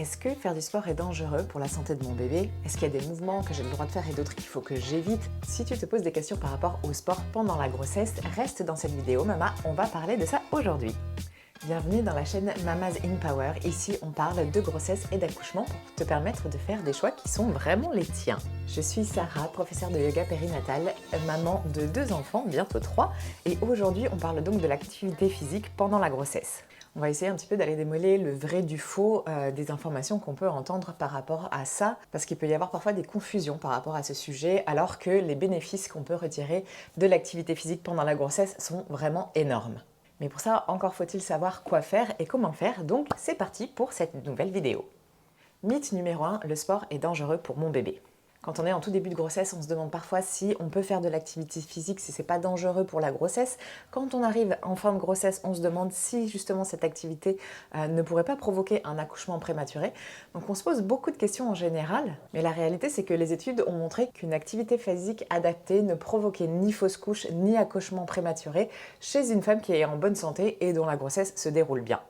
Est-ce que faire du sport est dangereux pour la santé de mon bébé? Est-ce qu'il y a des mouvements que j'ai le droit de faire et d'autres qu'il faut que j'évite? Si tu te poses des questions par rapport au sport pendant la grossesse, reste dans cette vidéo, Mama, on va parler de ça aujourd'hui. Bienvenue dans la chaîne Mama's in Power. Ici, on parle de grossesse et d'accouchement pour te permettre de faire des choix qui sont vraiment les tiens. Je suis Sarah, professeure de yoga périnatal, maman de 2 enfants, bientôt 3, et aujourd'hui, on parle donc de l'activité physique pendant la grossesse. On va essayer un petit peu d'aller démêler le vrai du faux des informations qu'on peut entendre par rapport à ça, parce qu'il peut y avoir parfois des confusions par rapport à ce sujet, alors que les bénéfices qu'on peut retirer de l'activité physique pendant la grossesse sont vraiment énormes. Mais pour ça, encore faut-il savoir quoi faire et comment faire, donc c'est parti pour cette nouvelle vidéo. Mythe numéro 1, le sport est dangereux pour mon bébé. Quand on est en tout début de grossesse, on se demande parfois si on peut faire de l'activité physique, si c'est pas dangereux pour la grossesse. Quand on arrive en fin de grossesse, on se demande si justement cette activité ne pourrait pas provoquer un accouchement prématuré. Donc on se pose beaucoup de questions en général, mais la réalité c'est que les études ont montré qu'une activité physique adaptée ne provoquait ni fausse couche ni accouchement prématuré chez une femme qui est en bonne santé et dont la grossesse se déroule bien.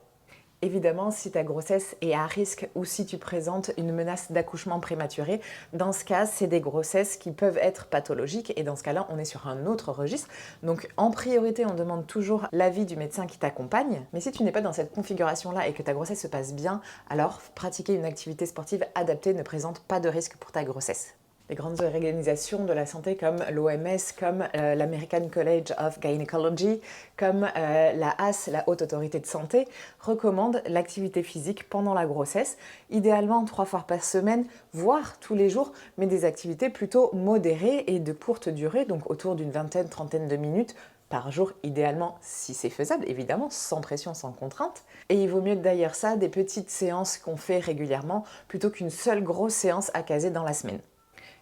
Évidemment, si ta grossesse est à risque ou si tu présentes une menace d'accouchement prématuré, dans ce cas, c'est des grossesses qui peuvent être pathologiques et dans ce cas-là, on est sur un autre registre. Donc en priorité, on demande toujours l'avis du médecin qui t'accompagne. Mais si tu n'es pas dans cette configuration-là et que ta grossesse se passe bien, alors pratiquer une activité sportive adaptée ne présente pas de risque pour ta grossesse. Les grandes organisations de la santé comme l'OMS, comme l'American College of Gynecology, comme la HAS, la Haute Autorité de Santé, recommandent l'activité physique pendant la grossesse, idéalement 3 fois par semaine, voire tous les jours, mais des activités plutôt modérées et de courte durée, donc autour d'une vingtaine, trentaine de minutes par jour, idéalement, si c'est faisable, évidemment, sans pression, sans contrainte. Et il vaut mieux d'ailleurs ça, des petites séances qu'on fait régulièrement, plutôt qu'une seule grosse séance à caser dans la semaine.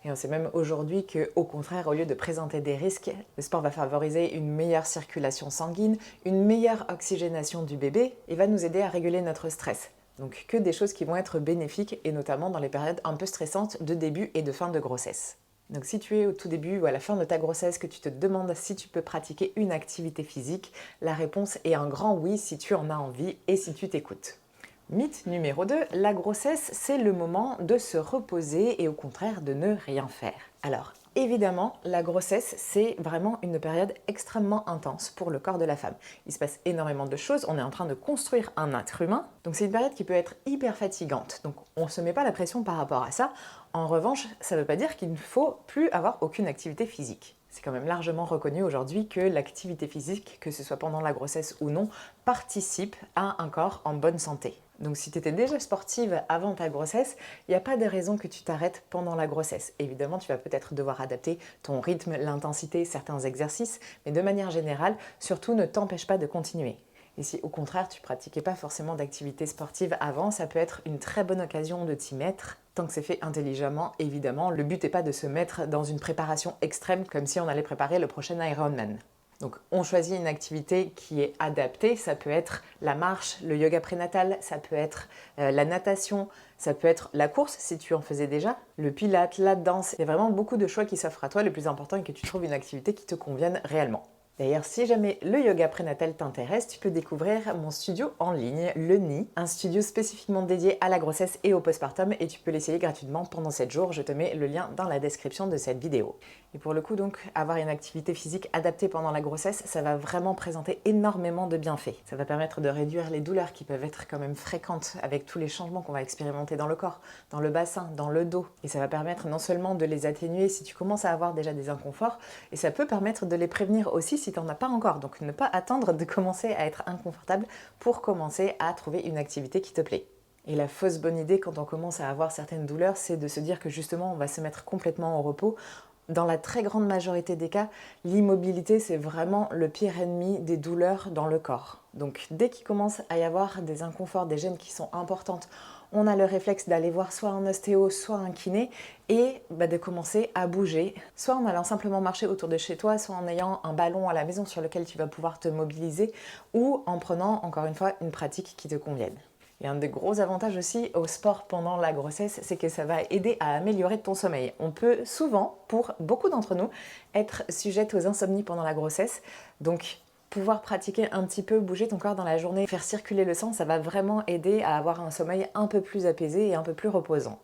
Et on sait même aujourd'hui qu'au contraire, au lieu de présenter des risques, le sport va favoriser une meilleure circulation sanguine, une meilleure oxygénation du bébé et va nous aider à réguler notre stress. Donc que des choses qui vont être bénéfiques et notamment dans les périodes un peu stressantes de début et de fin de grossesse. Donc si tu es au tout début ou à la fin de ta grossesse, que tu te demandes si tu peux pratiquer une activité physique, la réponse est un grand oui si tu en as envie et si tu t'écoutes. Mythe numéro 2, la grossesse, c'est le moment de se reposer et au contraire de ne rien faire. Alors, évidemment, la grossesse, c'est vraiment une période extrêmement intense pour le corps de la femme. Il se passe énormément de choses, on est en train de construire un être humain, donc c'est une période qui peut être hyper fatigante. Donc on ne se met pas la pression par rapport à ça. En revanche, ça ne veut pas dire qu'il ne faut plus avoir aucune activité physique. C'est quand même largement reconnu aujourd'hui que l'activité physique, que ce soit pendant la grossesse ou non, participe à un corps en bonne santé. Donc si tu étais déjà sportive avant ta grossesse, il n'y a pas de raison que tu t'arrêtes pendant la grossesse. Évidemment, tu vas peut-être devoir adapter ton rythme, l'intensité, certains exercices, mais de manière générale, surtout ne t'empêche pas de continuer. Et si au contraire tu pratiquais pas forcément d'activité sportive avant, ça peut être une très bonne occasion de t'y mettre, tant que c'est fait intelligemment, évidemment. Le but n'est pas de se mettre dans une préparation extrême comme si on allait préparer le prochain Ironman. Donc on choisit une activité qui est adaptée, ça peut être la marche, le yoga prénatal, ça peut être la natation, ça peut être la course si tu en faisais déjà, le pilates, la danse. Il y a vraiment beaucoup de choix qui s'offrent à toi, le plus important est que tu trouves une activité qui te convienne réellement. D'ailleurs, si jamais le yoga prénatal t'intéresse, tu peux découvrir mon studio en ligne, le Nid, un studio spécifiquement dédié à la grossesse et au postpartum et tu peux l'essayer gratuitement pendant 7 jours. Je te mets le lien dans la description de cette vidéo. Et pour le coup, donc, avoir une activité physique adaptée pendant la grossesse, ça va vraiment présenter énormément de bienfaits. Ça va permettre de réduire les douleurs qui peuvent être quand même fréquentes avec tous les changements qu'on va expérimenter dans le corps, dans le bassin, dans le dos. Et ça va permettre non seulement de les atténuer si tu commences à avoir déjà des inconforts, et ça peut permettre de les prévenir aussi si tu n'en as pas encore. Donc ne pas attendre de commencer à être inconfortable pour commencer à trouver une activité qui te plaît. Et la fausse bonne idée quand on commence à avoir certaines douleurs, c'est de se dire que justement on va se mettre complètement au repos. Dans la très grande majorité des cas, l'immobilité, c'est vraiment le pire ennemi des douleurs dans le corps. Donc dès qu'il commence à y avoir des inconforts, des gênes qui sont importantes, on a le réflexe d'aller voir soit un ostéo, soit un kiné et de commencer à bouger, soit en allant simplement marcher autour de chez toi, soit en ayant un ballon à la maison sur lequel tu vas pouvoir te mobiliser ou en prenant encore une fois une pratique qui te convienne. Et un des gros avantages aussi au sport pendant la grossesse, c'est que ça va aider à améliorer ton sommeil. On peut souvent, pour beaucoup d'entre nous, être sujette aux insomnies pendant la grossesse. Donc Pouvoir pratiquer un petit peu, bouger ton corps dans la journée, faire circuler le sang, ça va vraiment aider à avoir un sommeil un peu plus apaisé et un peu plus reposant.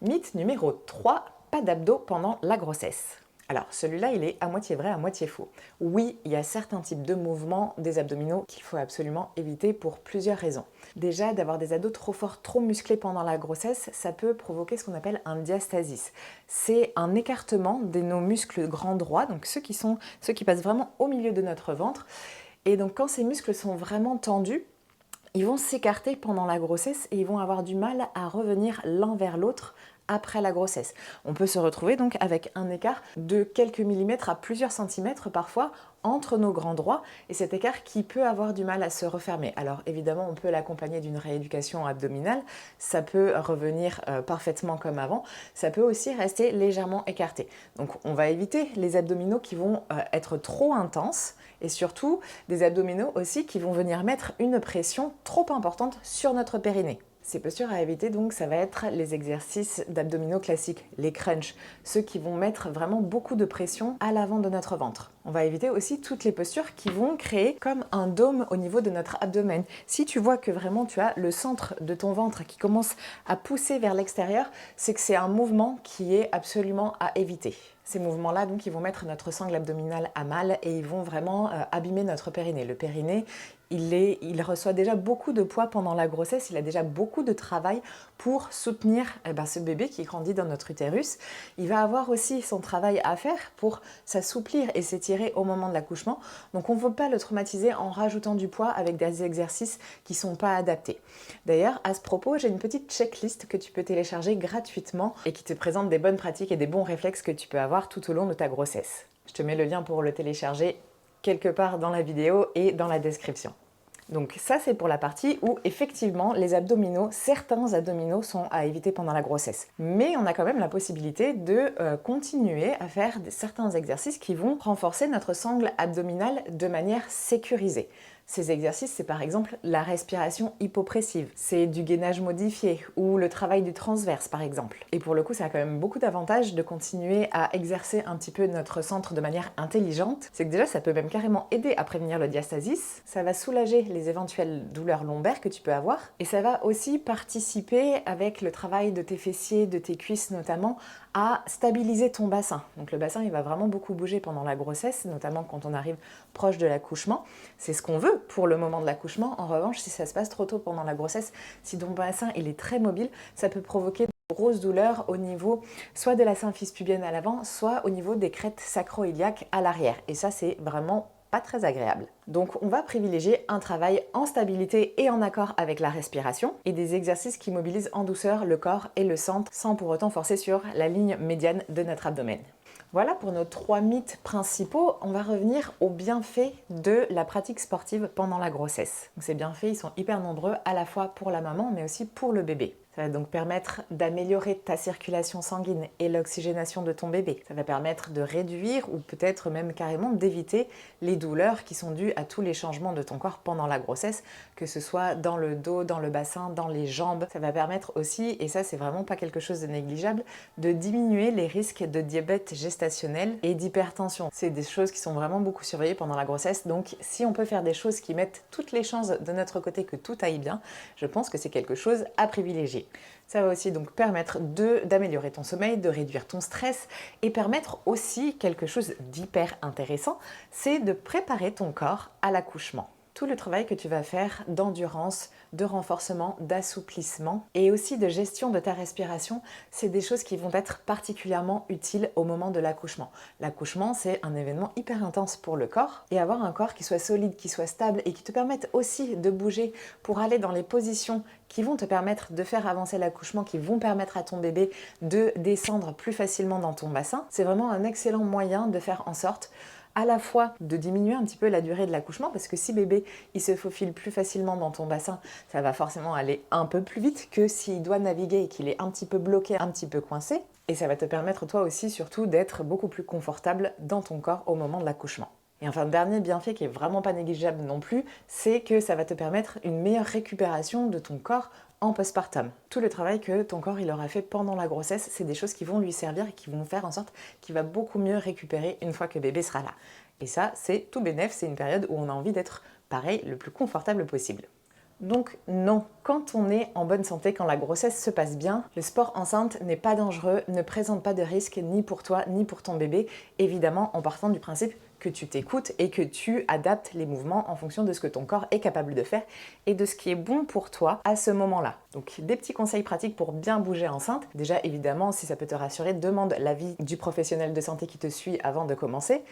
Mythe numéro 3, pas d'abdos pendant la grossesse. Alors celui-là, il est à moitié vrai, à moitié faux. Oui, il y a certains types de mouvements des abdominaux qu'il faut absolument éviter pour plusieurs raisons. Déjà, d'avoir des abdos trop forts, trop musclés pendant la grossesse, ça peut provoquer ce qu'on appelle un diastasis. C'est un écartement de nos muscles grands droits, donc ceux qui passent vraiment au milieu de notre ventre. Et donc quand ces muscles sont vraiment tendus, ils vont s'écarter pendant la grossesse et ils vont avoir du mal à revenir l'un vers l'autre après la grossesse. On peut se retrouver donc avec un écart de quelques millimètres à plusieurs centimètres parfois entre nos grands droits et cet écart qui peut avoir du mal à se refermer. Alors évidemment, on peut l'accompagner d'une rééducation abdominale, ça peut revenir parfaitement comme avant, ça peut aussi rester légèrement écarté. Donc on va éviter les abdominaux qui vont être trop intenses et surtout des abdominaux aussi qui vont venir mettre une pression trop importante sur notre périnée. Ces postures à éviter, donc, ça va être les exercices d'abdominaux classiques, les crunchs, ceux qui vont mettre vraiment beaucoup de pression à l'avant de notre ventre. On va éviter aussi toutes les postures qui vont créer comme un dôme au niveau de notre abdomen. Si tu vois que vraiment tu as le centre de ton ventre qui commence à pousser vers l'extérieur, c'est que c'est un mouvement qui est absolument à éviter. Ces mouvements-là, donc, ils vont mettre notre sangle abdominale à mal et ils vont vraiment abîmer notre périnée. Le périnée, il reçoit déjà beaucoup de poids pendant la grossesse, il a déjà beaucoup de travail pour soutenir ce bébé qui grandit dans notre utérus. Il va avoir aussi son travail à faire pour s'assouplir et s'étirer au moment de l'accouchement. Donc on ne veut pas le traumatiser en rajoutant du poids avec des exercices qui ne sont pas adaptés. D'ailleurs, à ce propos, j'ai une petite checklist que tu peux télécharger gratuitement et qui te présente des bonnes pratiques et des bons réflexes que tu peux avoir tout au long de ta grossesse. Je te mets le lien pour le télécharger quelque part dans la vidéo et dans la description. Donc ça, c'est pour la partie où effectivement les abdominaux, certains abdominaux sont à éviter pendant la grossesse. Mais on a quand même la possibilité de continuer à faire certains exercices qui vont renforcer notre sangle abdominale de manière sécurisée. Ces exercices, c'est par exemple la respiration hypopressive, c'est du gainage modifié ou le travail du transverse par exemple. Et pour le coup, ça a quand même beaucoup d'avantages de continuer à exercer un petit peu notre centre de manière intelligente. C'est que déjà, ça peut même carrément aider à prévenir le diastasis, ça va soulager les éventuelles douleurs lombaires que tu peux avoir et ça va aussi participer avec le travail de tes fessiers, de tes cuisses notamment, à stabiliser ton bassin. Donc le bassin, il va vraiment beaucoup bouger pendant la grossesse, notamment quand on arrive proche de l'accouchement. C'est ce qu'on veut pour le moment de l'accouchement. En revanche, si ça se passe trop tôt pendant la grossesse, si ton bassin il est très mobile, ça peut provoquer de grosses douleurs au niveau soit de la symphyse pubienne à l'avant, soit au niveau des crêtes sacro-iliaques à l'arrière. Et ça, c'est vraiment pas très agréable. Donc on va privilégier un travail en stabilité et en accord avec la respiration et des exercices qui mobilisent en douceur le corps et le centre sans pour autant forcer sur la ligne médiane de notre abdomen. Voilà pour nos 3 mythes principaux. On va revenir aux bienfaits de la pratique sportive pendant la grossesse. Donc ces bienfaits, ils sont hyper nombreux à la fois pour la maman mais aussi pour le bébé. Ça va donc permettre d'améliorer ta circulation sanguine et l'oxygénation de ton bébé. Ça va permettre de réduire ou peut-être même carrément d'éviter les douleurs qui sont dues à tous les changements de ton corps pendant la grossesse, que ce soit dans le dos, dans le bassin, dans les jambes. Ça va permettre aussi, et ça c'est vraiment pas quelque chose de négligeable, de diminuer les risques de diabète gestationnel et d'hypertension. C'est des choses qui sont vraiment beaucoup surveillées pendant la grossesse, donc si on peut faire des choses qui mettent toutes les chances de notre côté que tout aille bien, je pense que c'est quelque chose à privilégier. Ça va aussi donc permettre d'améliorer ton sommeil, de réduire ton stress et permettre aussi quelque chose d'hyper intéressant, c'est de préparer ton corps à l'accouchement. Tout le travail que tu vas faire d'endurance, de renforcement, d'assouplissement et aussi de gestion de ta respiration, c'est des choses qui vont être particulièrement utiles au moment de l'accouchement. L'accouchement, c'est un événement hyper intense pour le corps et avoir un corps qui soit solide, qui soit stable et qui te permette aussi de bouger pour aller dans les positions qui vont te permettre de faire avancer l'accouchement, qui vont permettre à ton bébé de descendre plus facilement dans ton bassin. C'est vraiment un excellent moyen de faire en sorte à la fois de diminuer un petit peu la durée de l'accouchement parce que si bébé il se faufile plus facilement dans ton bassin, ça va forcément aller un peu plus vite que s'il doit naviguer et qu'il est un petit peu bloqué, un petit peu coincé. Et ça va te permettre toi aussi surtout d'être beaucoup plus confortable dans ton corps au moment de l'accouchement. Et enfin, le dernier bienfait qui est vraiment pas négligeable non plus, c'est que ça va te permettre une meilleure récupération de ton corps en postpartum. Tout le travail que ton corps il aura fait pendant la grossesse, c'est des choses qui vont lui servir et qui vont faire en sorte qu'il va beaucoup mieux récupérer une fois que bébé sera là. Et ça, c'est tout bénef, c'est une période où on a envie d'être, pareil, le plus confortable possible. Donc non, quand on est en bonne santé, quand la grossesse se passe bien, le sport enceinte n'est pas dangereux, ne présente pas de risque ni pour toi ni pour ton bébé, évidemment en partant du principe que tu t'écoutes et que tu adaptes les mouvements en fonction de ce que ton corps est capable de faire et de ce qui est bon pour toi à ce moment-là. Donc des petits conseils pratiques pour bien bouger enceinte. Déjà évidemment, si ça peut te rassurer, demande l'avis du professionnel de santé qui te suit avant de commencer.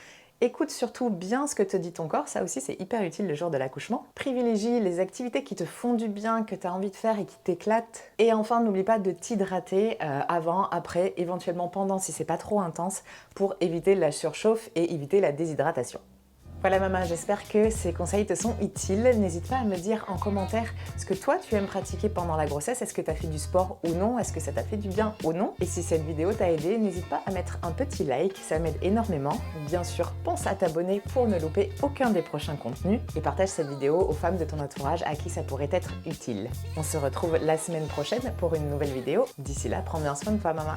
Écoute surtout bien ce que te dit ton corps, ça aussi c'est hyper utile le jour de l'accouchement. Privilégie les activités qui te font du bien, que tu as envie de faire et qui t'éclatent. Et enfin, n'oublie pas de t'hydrater avant, après, éventuellement pendant si c'est pas trop intense pour éviter la surchauffe et éviter la déshydratation. Voilà maman, j'espère que ces conseils te sont utiles. N'hésite pas à me dire en commentaire ce que toi tu aimes pratiquer pendant la grossesse. Est-ce que tu as fait du sport ou non? Est-ce que ça t'a fait du bien ou non? Et si cette vidéo t'a aidé, n'hésite pas à mettre un petit like, ça m'aide énormément. Bien sûr, pense à t'abonner pour ne louper aucun des prochains contenus et partage cette vidéo aux femmes de ton entourage à qui ça pourrait être utile. On se retrouve la semaine prochaine pour une nouvelle vidéo. D'ici là, prends bien soin de toi maman.